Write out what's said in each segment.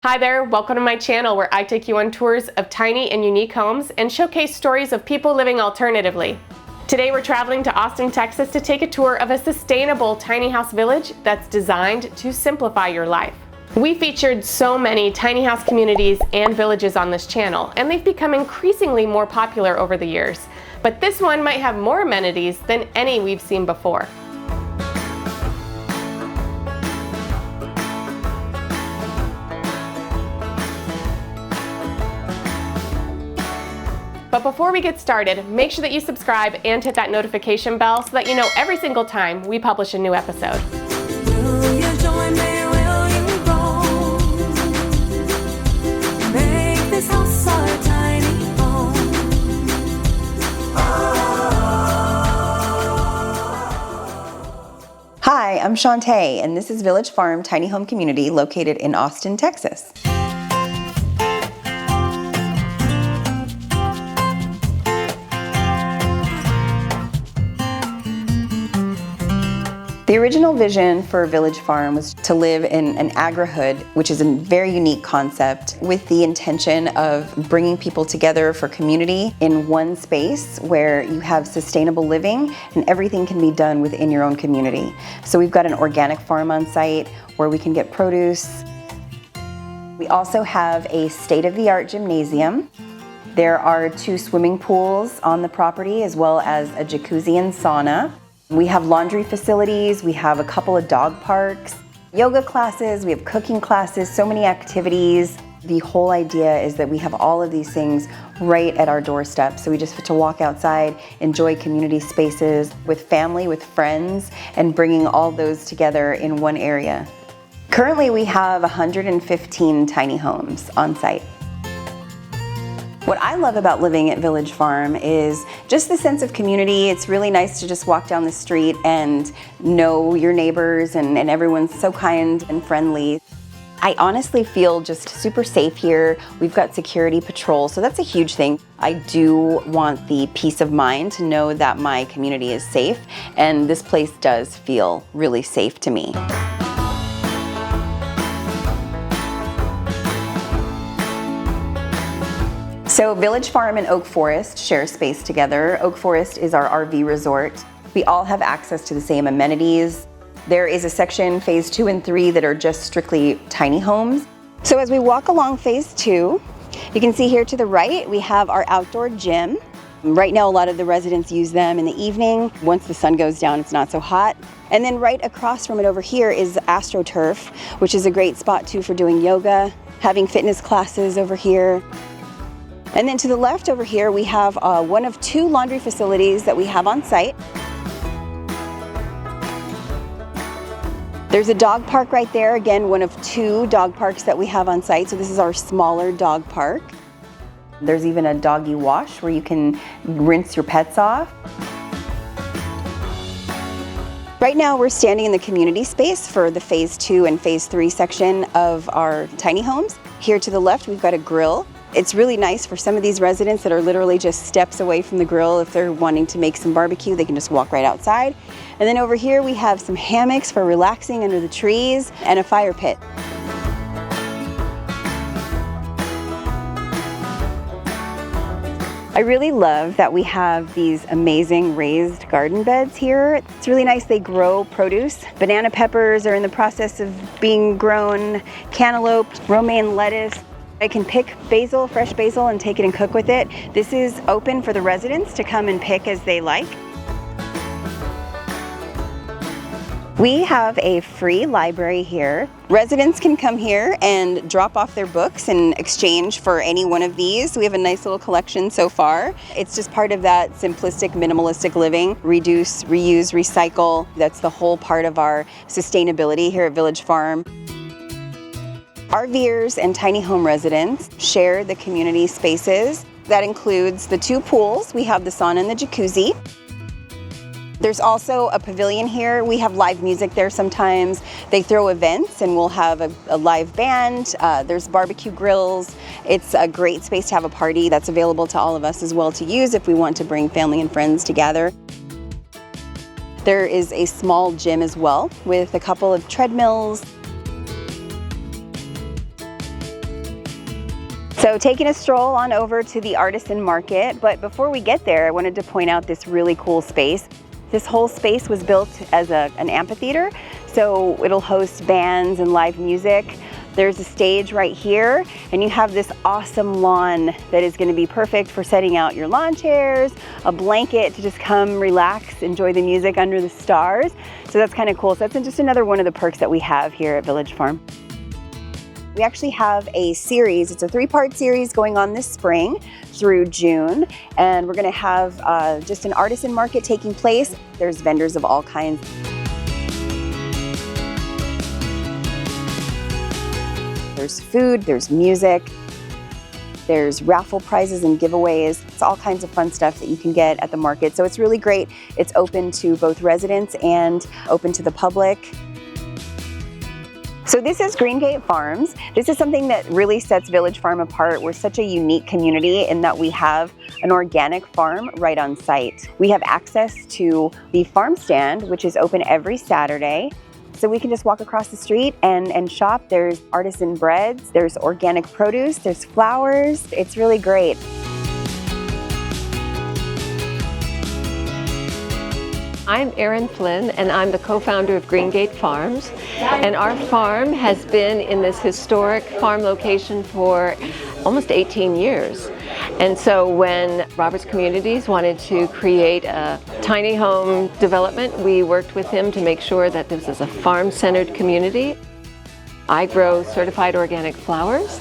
Hi there, welcome to my channel where I take you on tours of tiny and unique homes and showcase stories of people living alternatively. Today we're traveling to Austin, Texas to take a tour of a sustainable tiny house village that's designed to simplify your life. We featured so many tiny house communities and villages on this channel, and they've become increasingly more popular over the years. But this one might have more amenities than any we've seen before. But before we get started, make sure that you subscribe and hit that notification bell so that you know every single time we publish a new episode. Will you join me? Will you roll? Make this house our tiny home. Hi, I'm Shantae, and this is Village Farm Tiny Home Community located in Austin, Texas. The original vision for Village Farm was to live in an agri-hood, which is a very unique concept, with the intention of bringing people together for community in one space where you have sustainable living and everything can be done within your own community. So we've got an organic farm on site where we can get produce. We also have a state-of-the-art gymnasium. There are 2 swimming pools on the property as well as a jacuzzi and sauna. We have laundry facilities, we have a couple of dog parks, yoga classes, we have cooking classes, so many activities. The whole idea is that we have all of these things right at our doorstep. So we just have to walk outside, enjoy community spaces with family, with friends, and bringing all those together in one area. Currently we have 115 tiny homes on site. What I love about living at Village Farm is just the sense of community. It's really nice to just walk down the street and know your neighbors, and everyone's so kind and friendly. I honestly feel just super safe here. We've got security patrol, so that's a huge thing. I do want the peace of mind to know that my community is safe, and this place does feel really safe to me. So Village Farm and Oak Forest share space together. Oak Forest is our RV resort. We all have access to the same amenities. There is a section, phase 2 and 3, that are just strictly tiny homes. So as we walk along phase 2, you can see here to the right, we have our outdoor gym. Right now, a lot of the residents use them in the evening. Once the sun goes down, it's not so hot. And then right across from it over here is AstroTurf, which is a great spot too for doing yoga, having fitness classes over here. And then to the left over here, we have one of 2 laundry facilities that we have on site. There's a dog park right there, again, one of 2 dog parks that we have on site. So this is our smaller dog park. There's even a doggy wash where you can rinse your pets off. Right now we're standing in the community space for the phase 2 and phase 3 section of our tiny homes. Here to the left, we've got a grill. It's really nice for some of these residents that are literally just steps away from the grill. If they're wanting to make some barbecue, they can just walk right outside. And then over here we have some hammocks for relaxing under the trees and a fire pit. I really love that we have these amazing raised garden beds here. It's really nice. They grow produce. Banana peppers are in the process of being grown, cantaloupe, romaine lettuce. I can pick basil, fresh basil, and take it and cook with it. This is open for the residents to come and pick as they like. We have a free library here. Residents can come here and drop off their books in exchange for any one of these. We have a nice little collection so far. It's just part of that simplistic, minimalistic living. Reduce, reuse, recycle. That's the whole part of our sustainability here at Village Farm. RVers and tiny home residents share the community spaces. That includes the 2 pools. We have the sauna and the jacuzzi. There's also a pavilion here. We have live music there sometimes. They throw events and we'll have a live band. There's barbecue grills. It's a great space to have a party. That's available to all of us as well to use if we want to bring family and friends together. There is a small gym as well with a couple of treadmills. So taking a stroll on over to the artisan market, but before we get there, I wanted to point out this really cool space. This whole space was built as an amphitheater, so it'll host bands and live music. There's a stage right here, and you have this awesome lawn that is going to be perfect for setting out your lawn chairs, a blanket to just come relax, enjoy the music under the stars. So that's kind of cool. So that's just another one of the perks that we have here at Village Farm. We actually have a series, it's a 3-part series going on this spring through June, and we're going to have just an artisan market taking place. There's vendors of all kinds. There's food, there's music, there's raffle prizes and giveaways. It's all kinds of fun stuff that you can get at the market. So it's really great. It's open to both residents and open to the public. So this is GREENGATE Farms. This is something that really sets Village Farm apart. We're such a unique community in that we have an organic farm right on site. We have access to the farm stand, which is open every Saturday. So we can just walk across the street and shop. There's artisan breads, there's organic produce, there's flowers. It's really great. I'm Erin Flynn, and I'm the co-founder of GREENGATE Farms. And our farm has been in this historic farm location for almost 18 years. And so when Roberts Communities wanted to create a tiny home development, we worked with him to make sure that this is a farm-centered community. I grow certified organic flowers,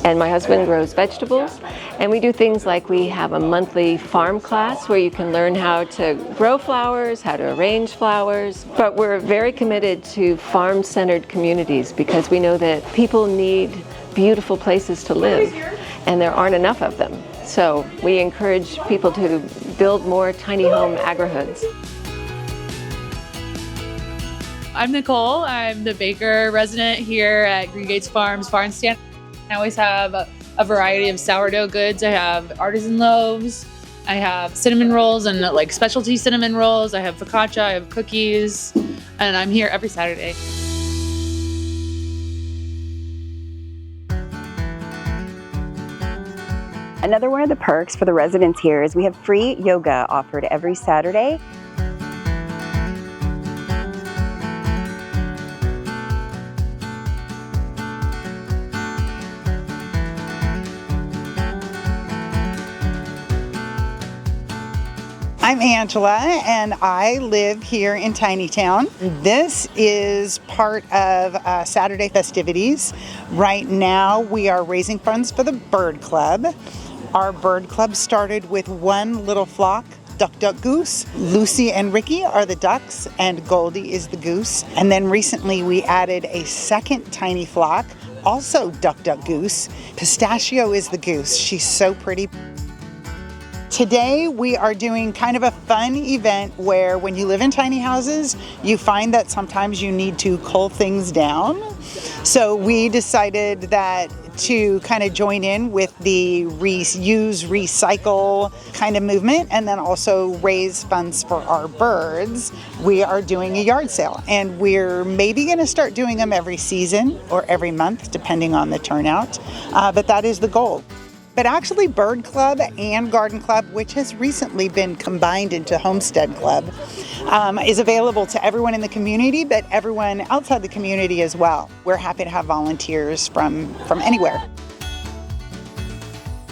and my husband grows vegetables. And we do things like we have a monthly farm class where you can learn how to grow flowers, how to arrange flowers. But we're very committed to farm-centered communities because we know that people need beautiful places to live, and there aren't enough of them. So we encourage people to build more tiny home agrihoods. I'm Nicole. I'm the baker resident here at GREENGATE Farms Farm Stand. I always have a variety of sourdough goods. I have artisan loaves, I have cinnamon rolls and like specialty cinnamon rolls. I have focaccia, I have cookies, and I'm here every Saturday. Another one of the perks for the residents here is we have free yoga offered every Saturday. I'm Angela, and I live here in Tiny Town. This is part of Saturday festivities. Right now, we are raising funds for the Bird Club. Our Bird Club started with one little flock, Duck, Duck, Goose. Lucy and Ricky are the ducks, and Goldie is the goose. And then recently, we added a second tiny flock, also Duck, Duck, Goose. Pistachio is the goose. She's so pretty. Today we are doing kind of a fun event where when you live in tiny houses, you find that sometimes you need to cull things down. So we decided that to kind of join in with the reuse, recycle kind of movement, and then also raise funds for our birds, we are doing a yard sale. And we're maybe going to start doing them every season or every month, depending on the turnout. But that is the goal. But actually Bird Club and Garden Club, which has recently been combined into Homestead Club, is available to everyone in the community, but everyone outside the community as well. We're happy to have volunteers from anywhere.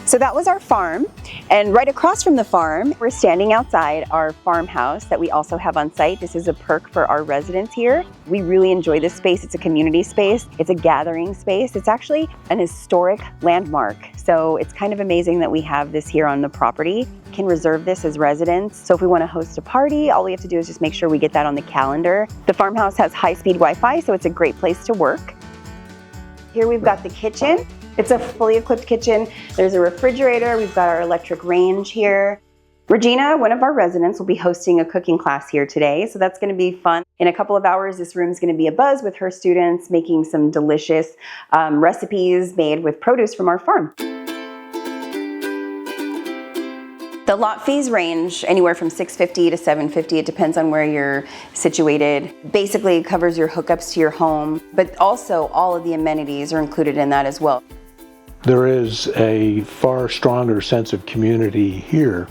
So that was our farm, and right across from the farm, we're standing outside our farmhouse that we also have on site. This is a perk for our residents here. We really enjoy this space. It's a community space. It's a gathering space. It's actually an historic landmark. So it's kind of amazing that we have this here on the property. We can reserve this as residents. So if we want to host a party, all we have to do is just make sure we get that on the calendar. The farmhouse has high-speed Wi-Fi, so it's a great place to work. Here we've got the kitchen. It's a fully equipped kitchen. There's a refrigerator. We've got our electric range here. Regina, one of our residents, will be hosting a cooking class here today, so that's going to be fun. In a couple of hours, this room's going to be abuzz with her students making some delicious recipes made with produce from our farm. The lot fees range anywhere from $650 to $750. It depends on where you're situated. Basically, it covers your hookups to your home, but also all of the amenities are included in that as well. There is a far stronger sense of community here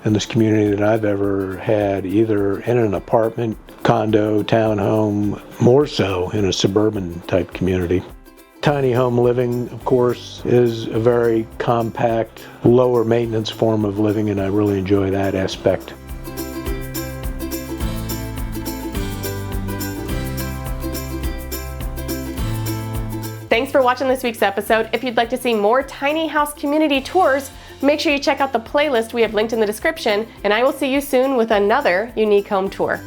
in this community than I've ever had, either in an apartment, condo, townhome, more so in a suburban type community. Tiny home living, of course, is a very compact, lower maintenance form of living, and I really enjoy that aspect. Thanks for watching this week's episode. If you'd like to see more tiny house community tours, make sure you check out the playlist we have linked in the description, and I will see you soon with another unique home tour.